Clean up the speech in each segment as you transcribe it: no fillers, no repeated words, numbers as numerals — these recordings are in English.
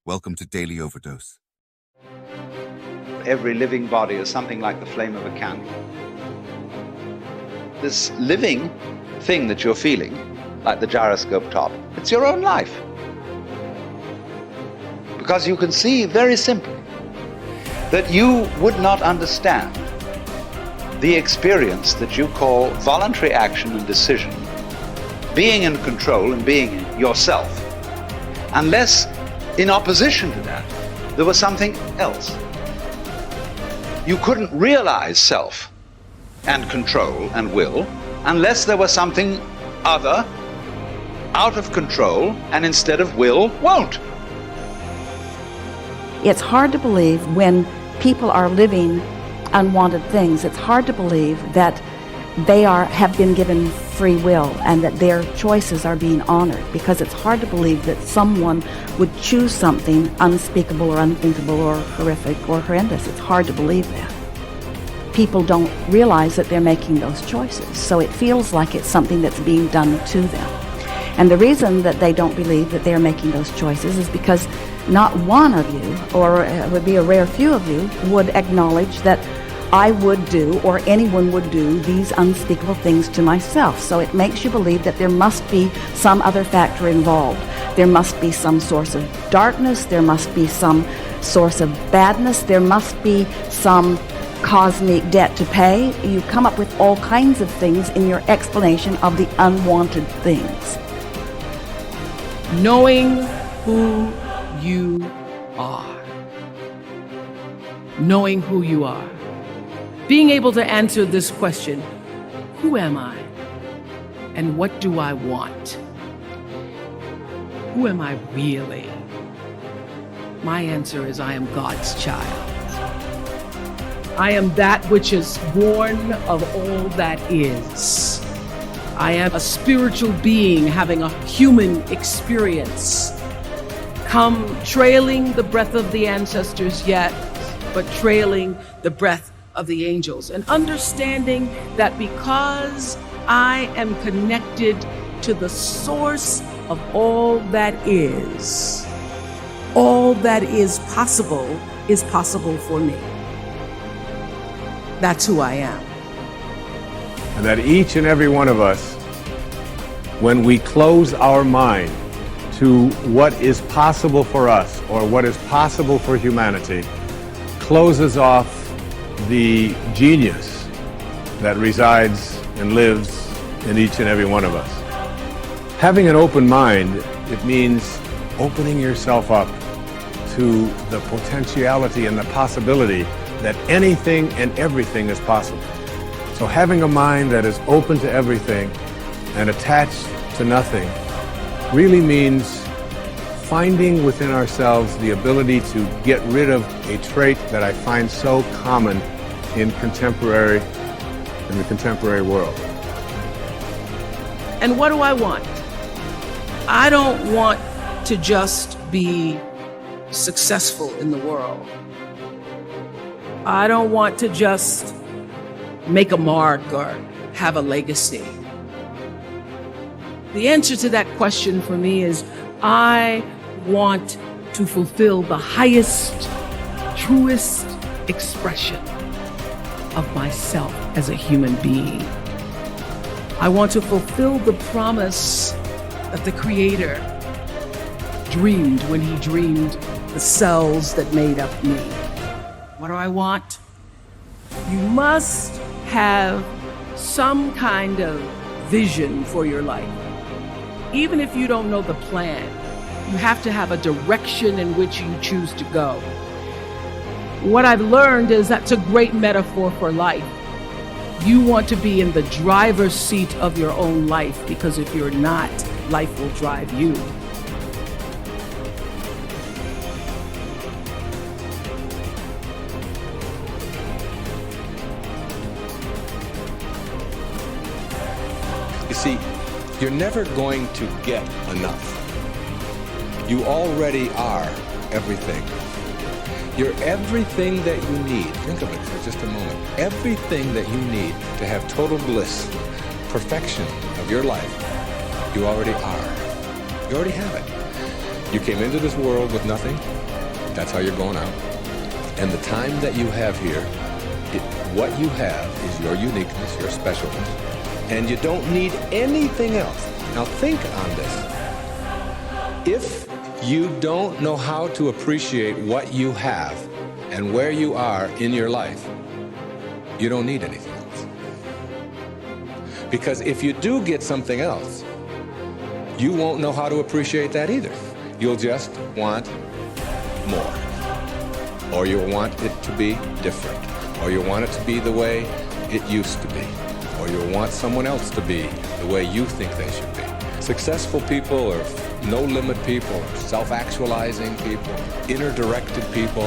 Welcome to Daily Overdose. Every living body is something like the flame of a candle. This living thing that you're feeling, like the gyroscope top, it's your own life. Because you can see very simply that you would not understand the experience that you call voluntary action and decision, being in control and being yourself, unless in opposition to that there was something else. You couldn't realize self and control and will unless there was something other, out of control, and instead of will, won't. It's hard to believe when people are living unwanted things. It's hard to believe that they have been given free will and that their choices are being honored, because it's hard to believe that someone would choose something unspeakable or unthinkable or horrific or horrendous. It's hard to believe that. People don't realize that they're making those choices, so it feels like it's something that's being done to them. And the reason that they don't believe that they're making those choices is because not one of you, or it would be a rare few of you, would acknowledge that I would do, or anyone would do, these unspeakable things to myself. So it makes you believe that there must be some other factor involved. There must be some source of darkness, there must be some source of badness, there must be some cosmic debt to pay. You come up with all kinds of things in your explanation of the unwanted things. Knowing who you are. Knowing who you are. Being able to answer this question, who am I? And what do I want? Who am I really? My answer is I am God's child. I am that which is born of all that is. I am a spiritual being having a human experience. Come trailing the breath of the ancestors yet, but trailing the breath of the angels, and understanding that because I am connected to the source of all that is possible for me. That's who I am. And that each and every one of us, when we close our mind to what is possible for us or what is possible for humanity, closes off the genius that resides and lives in each and every one of us. Having an open mind, it means opening yourself up to the potentiality and the possibility that anything and everything is possible. So having a mind that is open to everything and attached to nothing really means finding within ourselves the ability to get rid of a trait that I find so common in the contemporary world. And what do I want? I don't want to just be successful in the world. I don't want to just make a mark or have a legacy. The answer to that question for me is I want to fulfill the highest, truest expression of myself as a human being. I want to fulfill the promise that the Creator dreamed when He dreamed the cells that made up me. What do I want? You must have some kind of vision for your life. Even if you don't know the plan, you have to have a direction in which you choose to go. What I've learned is that's a great metaphor for life. You want to be in the driver's seat of your own life, because if you're not, life will drive you. You see, you're never going to get enough. You already are everything. You're everything that you need. Think of it for just a moment. Everything that you need to have total bliss, perfection of your life, you already are. You already have it. You came into this world with nothing. That's how you're going out. And the time that you have here, what you have is your uniqueness, your specialness, and you don't need anything else. Now think on this. If you don't know how to appreciate what you have and where you are in your life, you don't need anything else. Because if you do get something else, you won't know how to appreciate that either. You'll just want more. Or you'll want it to be different. Or you'll want it to be the way it used to be. Or you'll want someone else to be the way you think they should be. Successful people or no-limit people, or self-actualizing people, inner-directed people,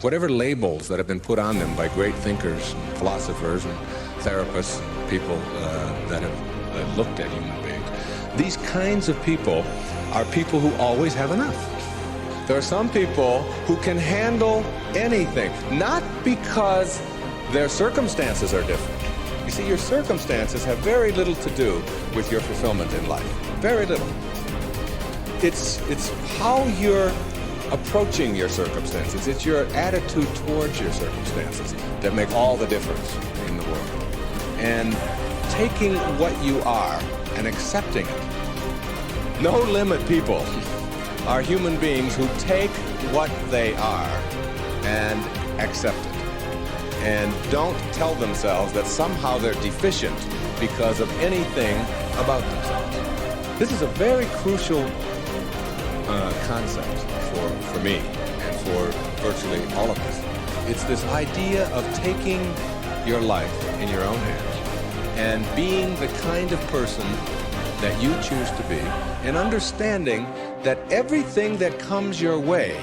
whatever labels that have been put on them by great thinkers, and philosophers, and therapists, and people that have looked at human beings. These kinds of people are people who always have enough. There are some people who can handle anything, not because their circumstances are different. You see, your circumstances have very little to do with your fulfillment in life. Very little. It's how you're approaching your circumstances. It's your attitude towards your circumstances that make all the difference in the world. And taking what you are and accepting it. No limit people are human beings who take what they are and accept it. And don't tell themselves that somehow they're deficient because of anything about themselves. This is a very crucial concept for me and for virtually all of us. It's this idea of taking your life in your own hands and being the kind of person that you choose to be, and understanding that everything that comes your way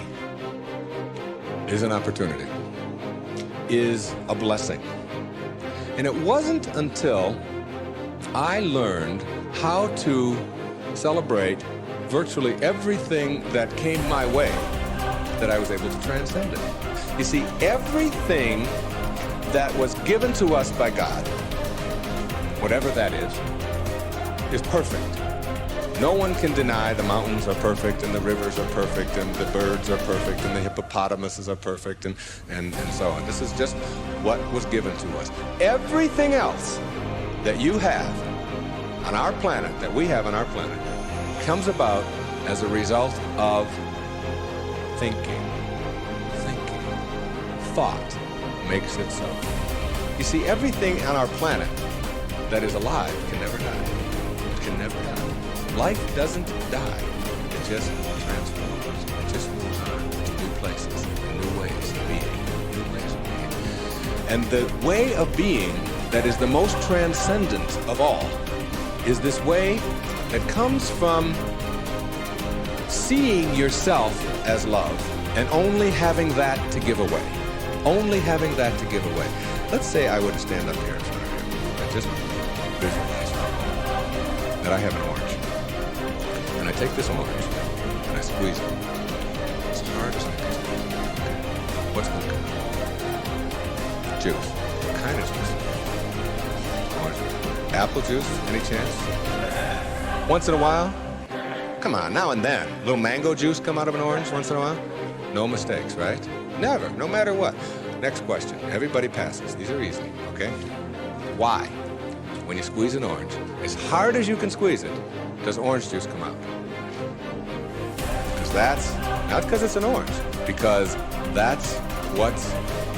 is an opportunity, is a blessing. And it wasn't until I learned how to celebrate virtually everything that came my way that I was able to transcend it. You see, everything that was given to us by God, whatever that is perfect. No one can deny the mountains are perfect and the rivers are perfect and the birds are perfect and the hippopotamuses are perfect and so on. This is just what was given to us. Everything else that you have on our planet, that we have on our planet, comes about as a result of thinking. Thought makes it so. You see, everything on our planet that is alive can never die. It can never die. Life doesn't die. It just transforms. It just moves on to new places, new ways of being, And the way of being that is the most transcendent of all is this way that comes from seeing yourself as love and only having that to give away. Only having that to give away. Let's say I were to stand up here in front of you and just visualize that I have an orange. And I take this orange and I squeeze it as hard as I can squeeze it. What's going to come out? Juice. What kind of juice? Orange juice. Apple juice? Any chance? Once in a while? Come on, now and then. A little mango juice come out of an orange once in a while? No mistakes, right? Never, no matter what. Next question. Everybody passes. These are easy, okay? Why, when you squeeze an orange, as hard as you can squeeze it, does orange juice come out? Because that's, not because it's an orange, because that's what's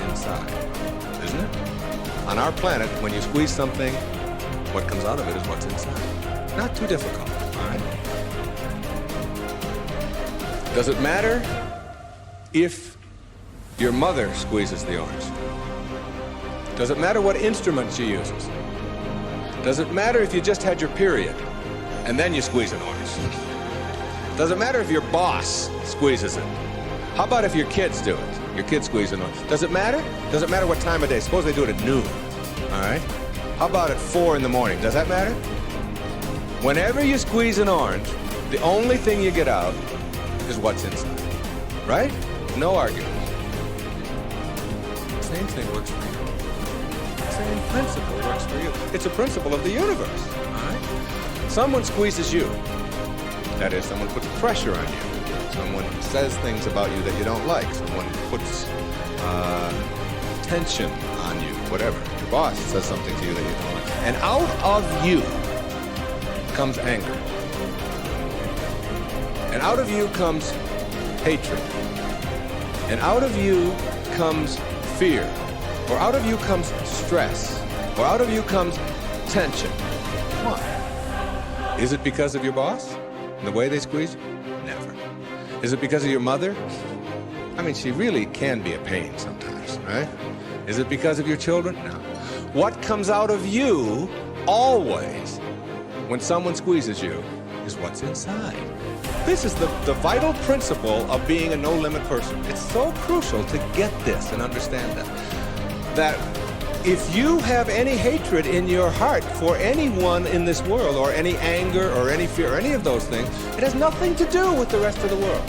inside, isn't it? On our planet, when you squeeze something, what comes out of it is what's inside. Not too difficult, all right? Does it matter if your mother squeezes the orange? Does it matter what instrument she uses? Does it matter if you just had your period and then you squeeze an orange? Does it matter if your boss squeezes it? How about if your kids do it? Your kids squeeze an orange. Does it matter? Does it matter what time of day? Suppose they do it at noon, all right? How about at 4 in the morning? Does that matter? Whenever you squeeze an orange, the only thing you get out is what's inside, right? No argument. Same thing works for you. Same principle works for you. It's a principle of the universe, all right? Someone squeezes you. That is, someone puts pressure on you. Someone says things about you that you don't like. Someone puts tension on you, whatever. Your boss says something to you that you don't like. And out of you comes anger. And out of you comes hatred. And out of you comes fear. Or out of you comes stress. Or out of you comes tension. Why? Is it because of your boss? And the way they squeeze you? Never. Is it because of your mother? I mean, she really can be a pain sometimes, right? Is it because of your children? No. What comes out of you always when someone squeezes you is what's inside. This is the vital principle of being a no-limit person. It's so crucial to get this and understand that if you have any hatred in your heart for anyone in this world, or any anger or any fear or any of those things, it has nothing to do with the rest of the world.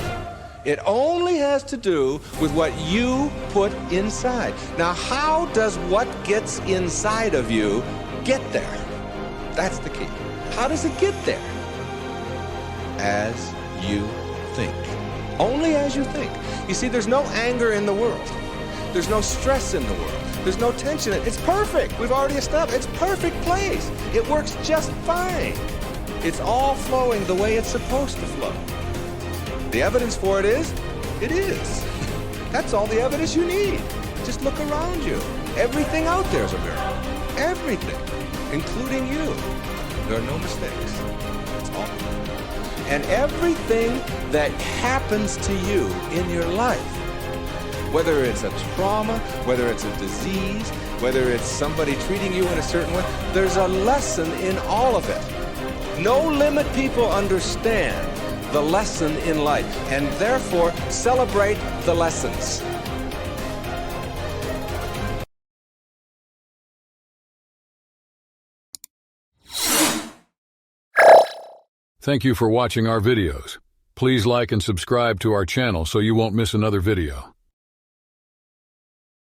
It only has to do with what you put inside. Now, how does what gets inside of you get there? That's the key. How does it get there? As you think. Only as you think. You see, there's no anger in the world. There's no stress in the world. There's no tension. It's perfect. We've already established. It's perfect place. It works just fine. It's all flowing the way it's supposed to flow. The evidence for it is. That's all the evidence you need. Just look around you. Everything out there is a miracle. Everything, including you. There are no mistakes. It's all. And everything that happens to you in your life, whether it's a trauma, whether it's a disease, whether it's somebody treating you in a certain way, there's a lesson in all of it. No-limit people understand the lesson in life, and therefore celebrate the lessons. Thank you for watching our videos. Please like and subscribe to our channel so you won't miss another video.